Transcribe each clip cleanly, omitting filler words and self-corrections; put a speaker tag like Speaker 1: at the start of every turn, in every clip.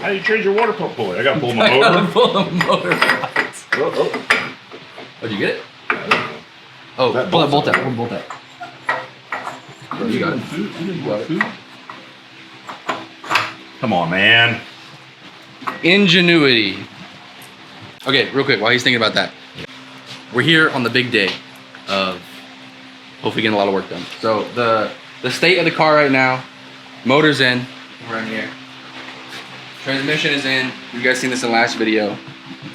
Speaker 1: How do you change your water pump pulley? I gotta pull my motor.
Speaker 2: I gotta pull the motor. Oh, did you get it? Oh, pull that bolt out. Pull the bolt out. You got it. You got it.
Speaker 1: Come on, man.
Speaker 2: Ingenuity. Okay, real quick, while he's thinking about that. We're here on the big day of hopefully getting a lot of work done. So the state of the car right now, motor's in, around here. Transmission is in. You guys seen this in the last video.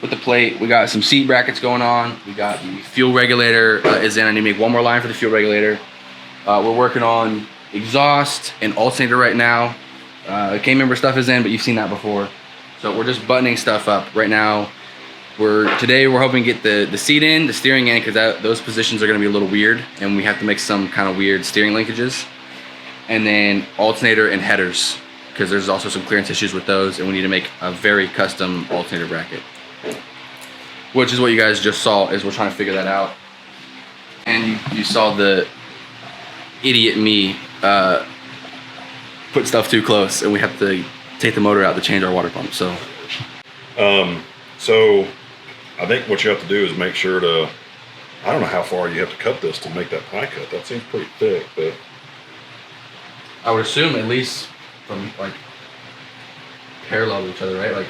Speaker 2: With the plate, we got some seat brackets going on. We got the fuel regulator is in. I need to make one more line for the fuel regulator. We're working on exhaust and alternator right now. K-member stuff is in, but you've seen that before. So we're just buttoning stuff up right now. Today we're hoping to get the seat in, the steering in, because those positions are going to be a little weird, and we have to make some kind of weird steering linkages. And then alternator and headers, because there's also some clearance issues with those, and we need to make a very custom alternator bracket, which is what you guys just saw. Is we're trying to figure that out. And you saw the idiot me put stuff too close, and we have to take the motor out to change our water pump. So
Speaker 1: so I think what you have to do is make sure to, I don't know how far you have to cut this to make that pie cut. That seems pretty thick, but
Speaker 2: I would assume at least from like parallel to each other, right? Like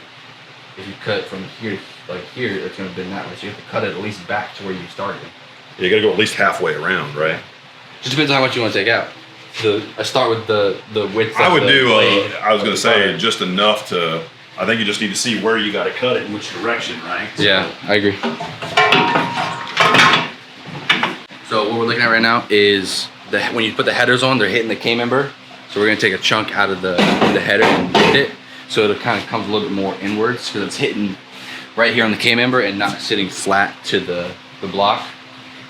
Speaker 2: if you cut from here to like here, it's gonna bend that way. So you have to cut it at least back to where you started.
Speaker 1: you gotta go at least halfway around, right?
Speaker 2: Just depends on how much you want to take out. I start with the width.
Speaker 1: I would do. I was gonna say just enough to. I think you just need to see where you got to cut it in which direction, right?
Speaker 2: Yeah, I agree. So what we're looking at right now is when you put the headers on, they're hitting the K-member. So we're gonna take a chunk out of the header and hit it, so it kind of comes a little bit more inwards because it's hitting right here on the K-member and not sitting flat to the block.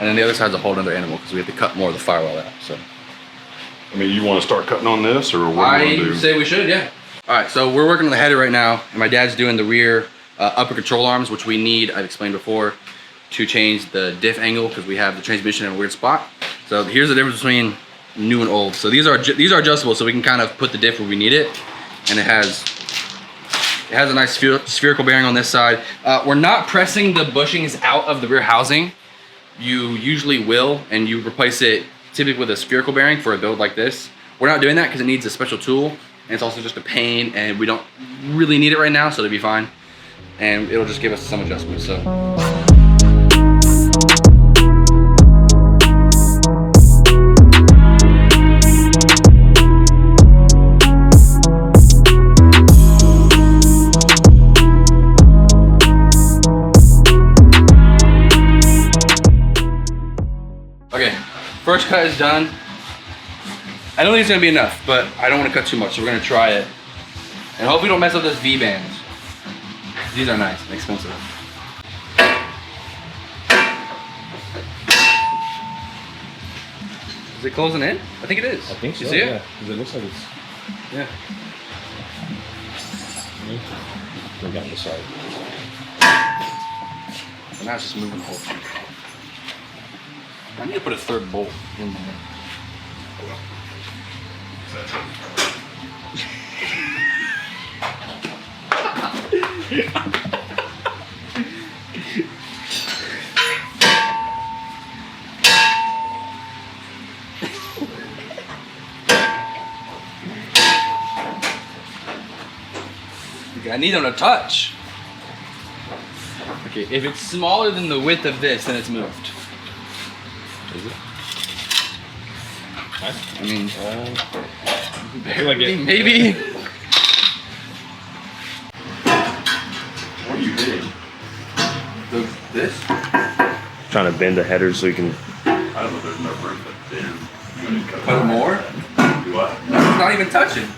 Speaker 2: And then the other side's a whole other animal because we have to cut more of the firewall out. So.
Speaker 1: I mean, you want to start cutting on this, or what do you want to do?
Speaker 2: I say we should, yeah. All right, so we're working on the header right now, and my dad's doing the rear upper control arms, which we need, I've explained before, to change the diff angle because we have the transmission in a weird spot. So here's the difference between new and old. So these are adjustable, so we can kind of put the diff where we need it, and it has a nice spherical bearing on this side. We're not pressing the bushings out of the rear housing. You usually will, and you replace it typically with a spherical bearing for a build like this. We're not doing that because it needs a special tool, and it's also just a pain, and we don't really need it right now, so it'll be fine. And it'll just give us some adjustments, so. Okay, first cut is done. I don't think it's gonna be enough, but I don't want to cut too much, so we're gonna try it. And hope we don't mess up this V-band. These are nice and expensive. Is it closing in? I think it is.
Speaker 3: I think so.
Speaker 2: You see
Speaker 3: yeah,
Speaker 2: it?
Speaker 3: because it looks like it's.
Speaker 2: Yeah.
Speaker 3: Bring down the side.
Speaker 2: So now it's just moving the whole thing. I need to put a third bolt in there. I need them to touch. Okay, if it's smaller than the width of this, then it's moved.
Speaker 3: Is it?
Speaker 2: I mean,
Speaker 3: I feel like it.
Speaker 2: Maybe.
Speaker 1: What are you hitting?
Speaker 2: This?
Speaker 3: Trying to bend the headers so you can.
Speaker 1: I don't know if there's enough room to bend. You want to
Speaker 2: Put more?
Speaker 1: Do what?
Speaker 2: It's not even touching.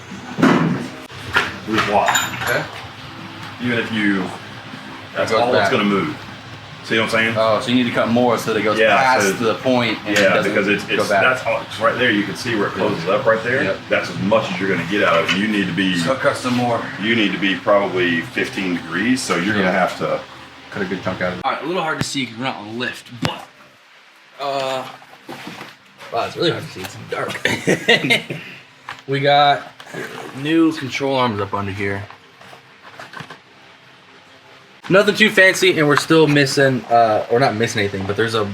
Speaker 1: Just watch.
Speaker 2: Okay.
Speaker 1: Even if you, that's
Speaker 2: It goes
Speaker 1: all
Speaker 2: back.
Speaker 1: it's gonna move. See what I'm saying?
Speaker 2: Oh, so you need to cut more so that it goes past the point and it
Speaker 1: Yeah,
Speaker 2: doesn't
Speaker 1: because
Speaker 2: go
Speaker 1: it's
Speaker 2: back.
Speaker 1: that's all. It's right there. You can see where it closes up right there.
Speaker 2: Yep.
Speaker 1: That's as much as you're gonna get out of it. You need to be.
Speaker 2: So cut some more.
Speaker 1: You need to be probably 15 degrees. So you're gonna have to
Speaker 2: cut a good chunk out of it. All right, a little hard to see because we're not on lift, but wow, it's really hard to see. It's dark. We got new control arms up under here. Nothing too fancy, and we're still missing, or not missing anything, but there's a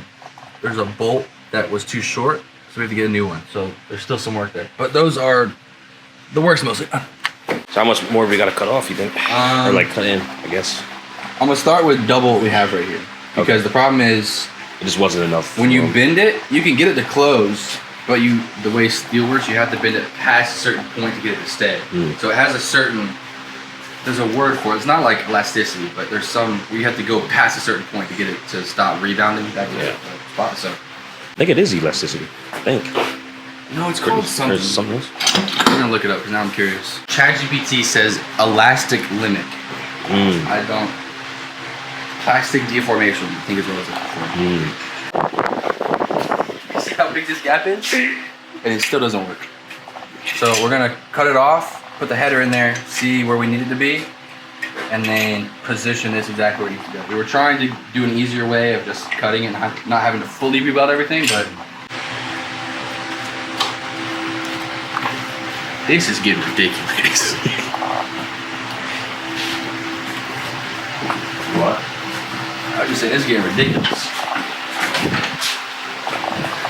Speaker 2: bolt that was too short, so we have to get a new one. So there's still some work there, but those are the work's mostly done.
Speaker 3: So how much more have we got to cut off, you think? Or like cut in, I guess.
Speaker 2: I'm gonna start with double what we have right here, because the problem is
Speaker 3: It just wasn't enough.
Speaker 2: when you bend it, you can get it to close, but the way steel works, you have to bend it past a certain point to get it to stay. So it has a certain, there's a word for it. It's not like elasticity, but there's some where you have to go past a certain point to get it to stop rebounding back to the spot. So
Speaker 3: I think it is elasticity. I think.
Speaker 2: no, it's called something.
Speaker 3: There's something else.
Speaker 2: I'm gonna look it up because now I'm curious. ChatGPT says elastic limit. I don't. Plastic deformation, I think is what it's looking for. See how big this gap is? And it still doesn't work. So we're gonna cut it off, put the header in there, see where we need it to be, and then position this exactly where it needs to go. We were trying to do an easier way of just cutting it and not having to fully rebuild everything, but this is getting ridiculous.
Speaker 1: What?
Speaker 2: I was just saying, this is getting ridiculous.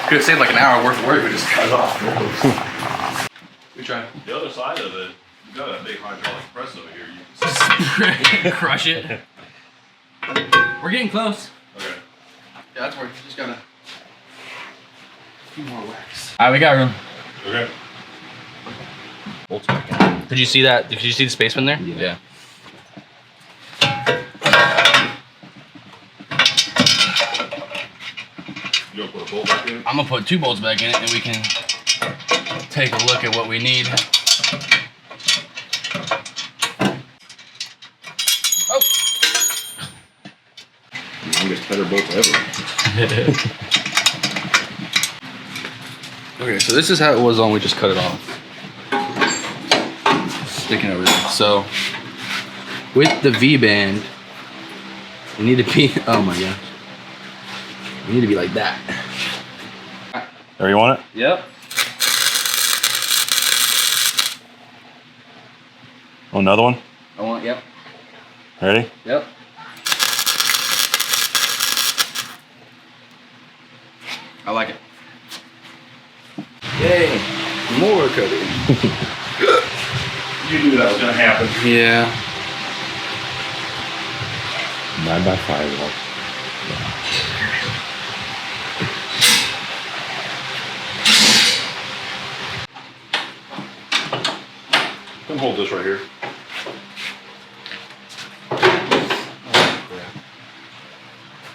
Speaker 2: Could have saved like an hour worth of work, we just cut it off. We tried.
Speaker 1: The other side of it, you got a big hydraulic press over here. You can
Speaker 2: Crush it. We're getting close.
Speaker 1: Okay.
Speaker 2: Yeah, that's working. Just gotta. A few more wax.
Speaker 4: Alright, we got room.
Speaker 1: Okay.
Speaker 4: Bolts back in. Did you see that? Did you see the spaceman there? Yeah.
Speaker 1: You gonna put a bolt back in?
Speaker 4: I'm gonna put 2 bolts back in it, and we can take a look at what we need. Oh.
Speaker 1: Longest header bolt ever.
Speaker 2: Okay, so this is how it was on. We just cut it off. Sticking over there. So with the V band, you need to be. Oh my gosh. You need to be like that.
Speaker 3: There you want it?
Speaker 2: Yep.
Speaker 3: Oh, another one?
Speaker 2: I want. Yep.
Speaker 3: Ready?
Speaker 2: Yep. I like it. Yay! More cutting.
Speaker 1: You knew that was gonna happen.
Speaker 2: Yeah.
Speaker 3: 9x5 wall.
Speaker 1: Come hold this right here.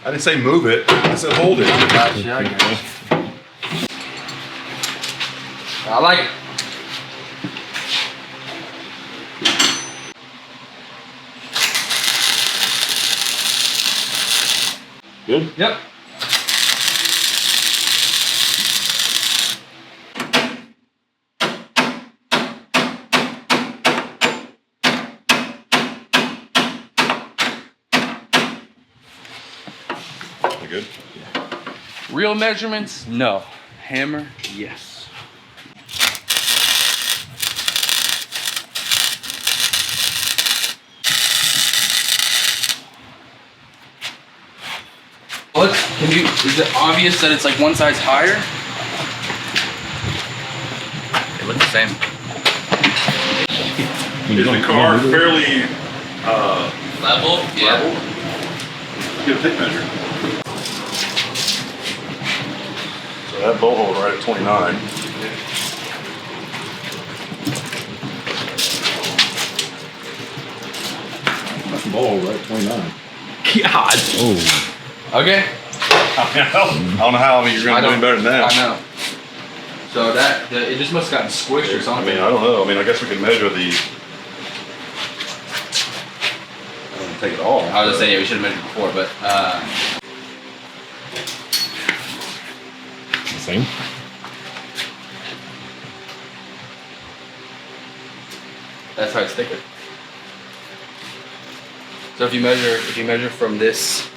Speaker 1: I didn't say move it. I said hold it.
Speaker 2: Gotcha, I got you. I like it.
Speaker 3: Good?
Speaker 2: Yep.
Speaker 1: You good?
Speaker 2: Real measurements? No. Hammer? Yes. What? Can you, is it obvious that it's like one size higher?
Speaker 4: They look the same.
Speaker 1: Is the car fairly
Speaker 2: Level? Yeah.
Speaker 1: level? Let's get a tape measure. So that bolt hole right at 29. That's the bolt hole right at 29.
Speaker 4: God.
Speaker 3: Oh.
Speaker 2: Okay.
Speaker 1: I don't know how you're going to do any better than that.
Speaker 2: I know. So that, it just must have gotten squished or
Speaker 1: I
Speaker 2: something.
Speaker 1: mean, I don't know. I mean, I guess we can measure the. I don't take it all.
Speaker 2: I was just saying, yeah, we should have measured before, but
Speaker 3: The same?
Speaker 2: that's how it's thicker. So if you measure from this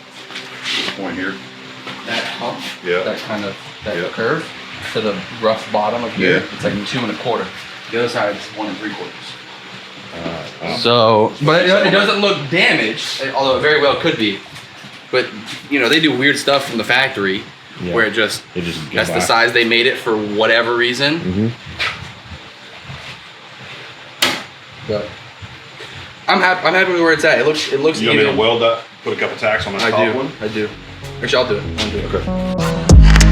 Speaker 1: point here.
Speaker 2: that hump,
Speaker 1: Yeah.
Speaker 2: that kind of
Speaker 1: Yeah.
Speaker 2: curve to the rough bottom of here,
Speaker 1: Yeah.
Speaker 2: it's like 2 1/4. The other side is 1 3/4. So, but it doesn't look damaged, although it very well could be. But you know, they do weird stuff from the factory where it just that's the size they made it for whatever reason.
Speaker 3: Mm-hmm.
Speaker 2: But I'm happy with where it's at. It looks
Speaker 1: You want me
Speaker 2: even.
Speaker 1: to weld that? Put a couple tacks on that top one?
Speaker 2: I do. Actually, I'll do it. I'll do it.
Speaker 1: Okay.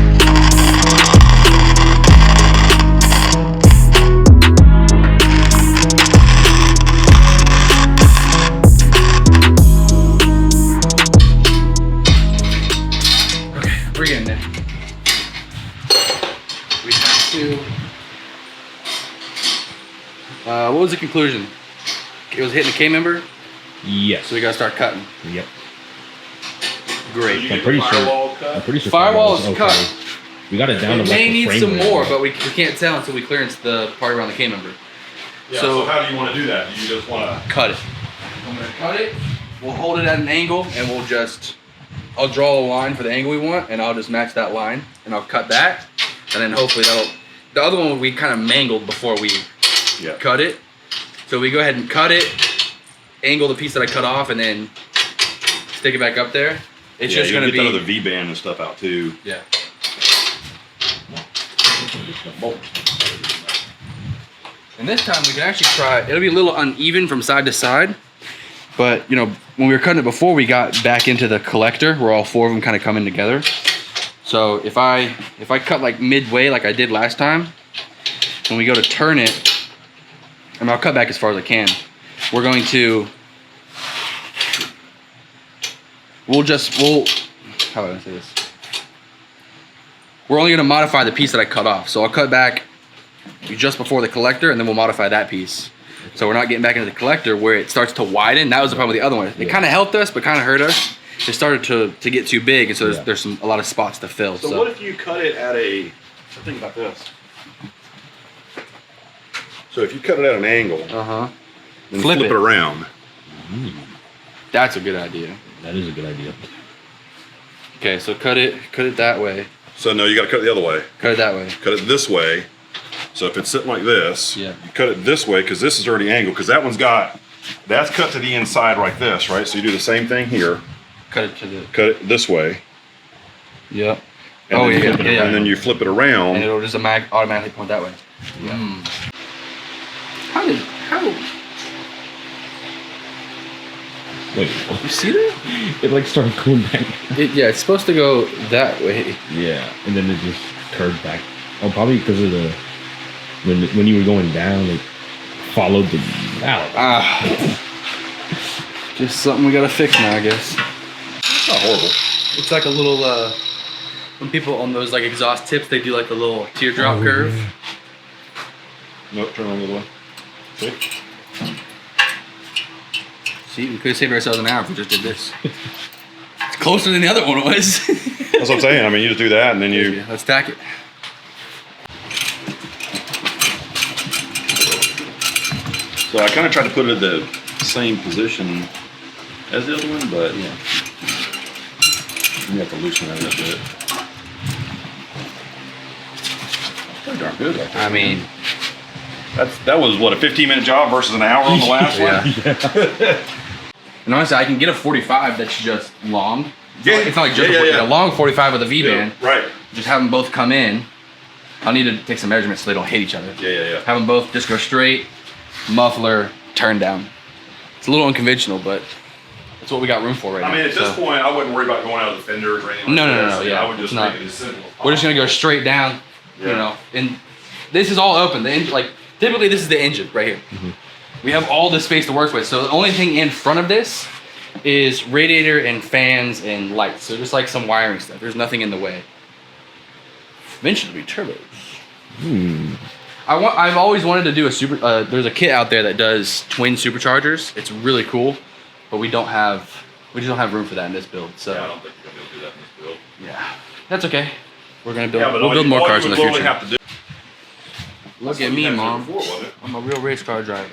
Speaker 2: We're getting there. We have to. What was the conclusion? It was hitting the K member,
Speaker 3: Yes.
Speaker 2: so we gotta start cutting.
Speaker 3: Yep.
Speaker 2: Great.
Speaker 3: I'm pretty sure.
Speaker 2: Firewall is
Speaker 3: okay.
Speaker 2: cut.
Speaker 3: We got it down
Speaker 2: It
Speaker 3: to
Speaker 2: may
Speaker 3: like the
Speaker 2: need
Speaker 3: frame
Speaker 2: some
Speaker 3: rate.
Speaker 2: more, but we can't tell until we clearance the part around the K member.
Speaker 1: Yeah,
Speaker 2: So-
Speaker 1: so how do you want to do that? Do you just want to...
Speaker 2: Cut it. I'm gonna cut it. We'll hold it at an angle, and we'll just. I'll draw a line for the angle we want, and I'll just match that line, and I'll cut that, and then hopefully that'll. The other one we kind of mangled before we cut it, so we go ahead and cut it, angle the piece that I cut off, and then stick it back up there. It's just gonna
Speaker 1: get
Speaker 2: be.
Speaker 1: that other V-band and stuff out too.
Speaker 2: Yeah. And this time we can actually try. It'll be a little uneven from side to side, but you know when we were cutting it before, we got back into the collector where all four of them kind of come in together. So if I cut like midway like I did last time, when we go to turn it, and I'll cut back as far as I can. We're going to. We'll how do I say this? We're only going to modify the piece that I cut off. So I'll cut back just before the collector, and then we'll modify that piece. So we're not getting back into the collector where it starts to widen. That was the problem with the other one. It kind of helped us, but kind of hurt us. It started to get too big, and so there's a lot of spots to fill.
Speaker 1: So what if you cut it at a... Think about this. So if you cut it at an angle, then flip it around.
Speaker 2: That's a good idea.
Speaker 3: That is a good idea.
Speaker 2: Okay, so cut it that way.
Speaker 1: So no, you got to cut it the other way.
Speaker 2: Cut it that way.
Speaker 1: Cut it this way. So if it's sitting like this,
Speaker 2: Yeah.
Speaker 1: you cut it this way because this is already angled. Because that one's that's cut to the inside like this, right? So you do the same thing here.
Speaker 2: Cut it to the.
Speaker 1: Cut it this way.
Speaker 2: Yep.
Speaker 1: And
Speaker 2: Oh
Speaker 1: then
Speaker 2: yeah,
Speaker 1: you flip it,
Speaker 2: yeah.
Speaker 1: And then you flip it around.
Speaker 2: And it'll just automatically point that way. Yeah. How?
Speaker 3: Wait,
Speaker 2: You see that?
Speaker 3: it like started going back.
Speaker 2: Yeah, it's supposed to go that way.
Speaker 3: Yeah, and then it just curved back. Oh, probably because of the when you were going down, it followed the valve.
Speaker 2: Just something we gotta fix now, I guess.
Speaker 1: It's not horrible.
Speaker 2: It's like a little when people on those like exhaust tips, they do like the little teardrop curve.
Speaker 3: Yeah.
Speaker 1: Nope, turn on the other way. See?
Speaker 2: See, we could have saved ourselves an hour if we just did this. It's closer than the other one was.
Speaker 1: That's what I'm saying. I mean, you just do that and then you...
Speaker 2: Yeah, let's tack it.
Speaker 1: So I kind of tried to put it in the same position as the other one, but
Speaker 2: Yeah.
Speaker 1: you have to loosen that a bit. Pretty darn good right there.
Speaker 2: I mean,
Speaker 1: That was, what, a 15-minute job versus an hour on the last one?
Speaker 2: and honestly, I can get a 45 that's just long.
Speaker 1: Yeah.
Speaker 2: It's not like just
Speaker 1: Yeah.
Speaker 2: a long 45 with a V-band.
Speaker 1: Right.
Speaker 2: Just have them both come in. I'll need to take some measurements so they don't hit each other.
Speaker 1: Yeah.
Speaker 2: Have them both just go straight, muffler, turn down. It's a little unconventional, but that's what we got room for right now.
Speaker 1: I mean, at this
Speaker 2: So,
Speaker 1: point, I wouldn't worry about going out of the fenders or anything like
Speaker 2: No,
Speaker 1: this.
Speaker 2: yeah,
Speaker 1: I would just
Speaker 2: it's not.
Speaker 1: make it as simple as possible.
Speaker 2: we're just gonna go straight down, you
Speaker 1: Yeah.
Speaker 2: know. And this is all open. The engine, like typically, this is the engine right here. We have all this space to work with. So the only thing in front of this is radiator and fans and lights. So just like some wiring stuff. There's nothing in the way. Eventually, be turbos. I've always wanted to do a super. There's a kit out there that does twin superchargers. It's really cool, but we just don't have room for that in this build. So
Speaker 1: Yeah, I don't think you're going to be able to do that in this build.
Speaker 2: yeah, that's okay. We're gonna build.
Speaker 1: Yeah, but
Speaker 2: we'll build more cars in the
Speaker 1: all you would
Speaker 2: future.
Speaker 1: have to do.
Speaker 2: Look
Speaker 1: That's
Speaker 2: at
Speaker 1: what you
Speaker 2: me,
Speaker 1: had in there
Speaker 2: Mom.
Speaker 1: before, wasn't it?
Speaker 2: I'm a real race car driver.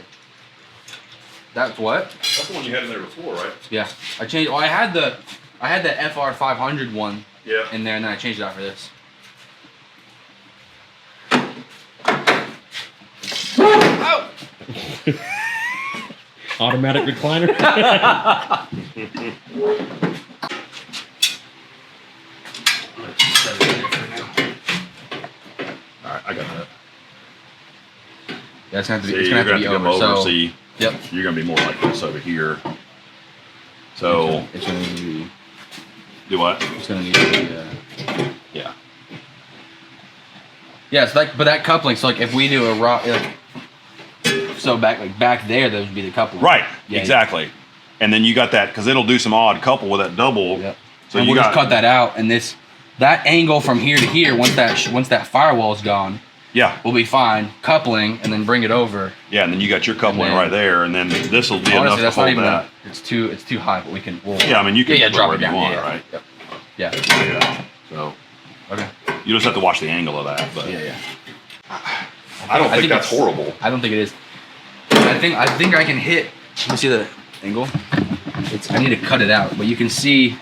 Speaker 2: That's what?
Speaker 1: That's the one you had in there before, right?
Speaker 2: Yeah. I changed. Well, I had the FR 500 one
Speaker 1: Yeah.
Speaker 2: in there, and then I changed it out for this. Oh!
Speaker 3: Automatic recliner.
Speaker 1: All right, I got that.
Speaker 2: That's gonna have to be.
Speaker 1: See,
Speaker 2: It's
Speaker 1: you're
Speaker 2: gonna have to be
Speaker 1: come
Speaker 2: over.
Speaker 1: over.
Speaker 2: So
Speaker 1: See,
Speaker 2: yep.
Speaker 1: you're gonna be more like this over here. So
Speaker 2: It's gonna need to be.
Speaker 1: do what?
Speaker 2: It's gonna need to be.
Speaker 1: Yeah.
Speaker 2: Yeah, it's like, but that coupling. So like, if we do a rock, like, so back there, those would be the coupling.
Speaker 1: Right.
Speaker 2: Yeah,
Speaker 1: exactly. And then you got that because it'll do some odd couple with that double.
Speaker 2: Yep.
Speaker 1: So
Speaker 2: and
Speaker 1: you
Speaker 2: we'll
Speaker 1: got
Speaker 2: just cut that out, and that angle from here to here, once that firewall's gone,
Speaker 1: yeah,
Speaker 2: we'll be fine. Coupling, and then bring it over.
Speaker 1: yeah, and then you got your coupling
Speaker 2: then-
Speaker 1: right there, and then this will be enough
Speaker 2: Honestly,
Speaker 1: to
Speaker 2: that's not
Speaker 1: hold
Speaker 2: even.
Speaker 1: that.
Speaker 2: It's too high, but we can.
Speaker 1: Yeah, I mean you can put
Speaker 2: drop it
Speaker 1: wherever
Speaker 2: down.
Speaker 1: you want,
Speaker 2: Yeah,
Speaker 1: right?
Speaker 2: Yep. Yeah.
Speaker 1: Yeah. So
Speaker 2: Okay.
Speaker 1: you just have to watch the angle of that, but
Speaker 2: Yeah.
Speaker 1: I don't think
Speaker 2: it's-
Speaker 1: that's horrible.
Speaker 2: I don't think it is. I think I can hit. Let me see the angle. I need to cut it out, but you can see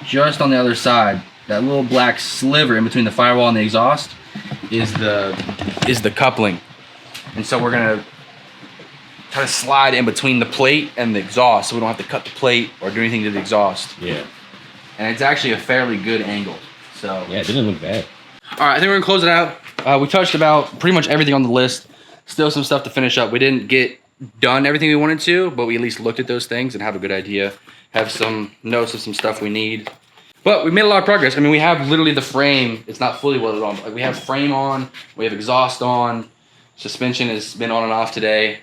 Speaker 2: just on the other side that little black sliver in between the firewall and the exhaust is the coupling, and so we're gonna try to slide in between the plate and the exhaust, so we don't have to cut the plate or do anything to the exhaust.
Speaker 3: Yeah.
Speaker 2: And it's actually a fairly good angle. So
Speaker 3: Yeah, it didn't look bad.
Speaker 2: all right, I think we're gonna close it out. We touched about pretty much everything on the list. Still some stuff to finish up. We didn't get done everything we wanted to, but we at least looked at those things and have a good idea. Have some notes of some stuff we need. But we made a lot of progress. I mean, we have literally the frame. It's not fully welded on, but like we have frame on. We have exhaust on. Suspension has been on and off today.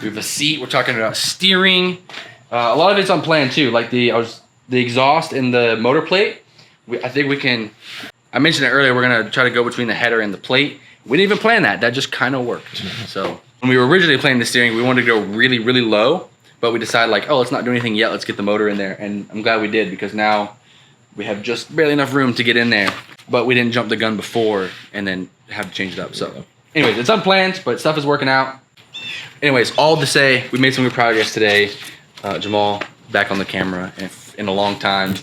Speaker 2: We have a seat. We're talking about steering. A lot of it's unplanned too. Like the exhaust and the motor plate. I think we can. I mentioned it earlier. We're gonna try to go between the header and the plate. We didn't even plan that. That just kind of worked. So when we were originally planning the steering, we wanted to go really, really low, but we decided like, oh, let's not do anything yet. Let's get the motor in there. And I'm glad we did, because now we have just barely enough room to get in there, but we didn't jump the gun before and then have to change it up. So anyways, it's unplanned, but stuff is working out. Anyways, all to say, we made some good progress today. Jamal back on the camera in a long time.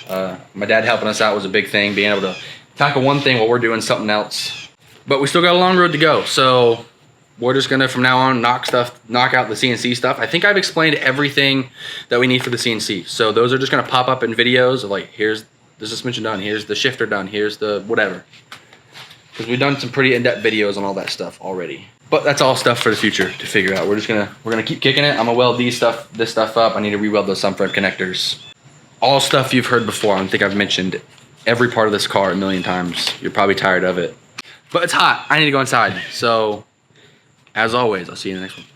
Speaker 2: My dad helping us out was a big thing, being able to tackle one thing while we're doing something else. But we still got a long road to go, so we're just gonna from now on knock out the CNC stuff. I think I've explained everything that we need for the CNC. So those are just gonna pop up in videos of like, here's the suspension done, here's the shifter done, here's the whatever. Because we've done some pretty in-depth videos on all that stuff already. But that's all stuff for the future to figure out. We're gonna keep kicking it. I'm gonna weld this stuff up. I need to re-weld those subframe connectors. All stuff you've heard before. I think I've mentioned every part of this car a million times. You're probably tired of it. But it's hot. I need to go inside. So, as always, I'll see you in the next one.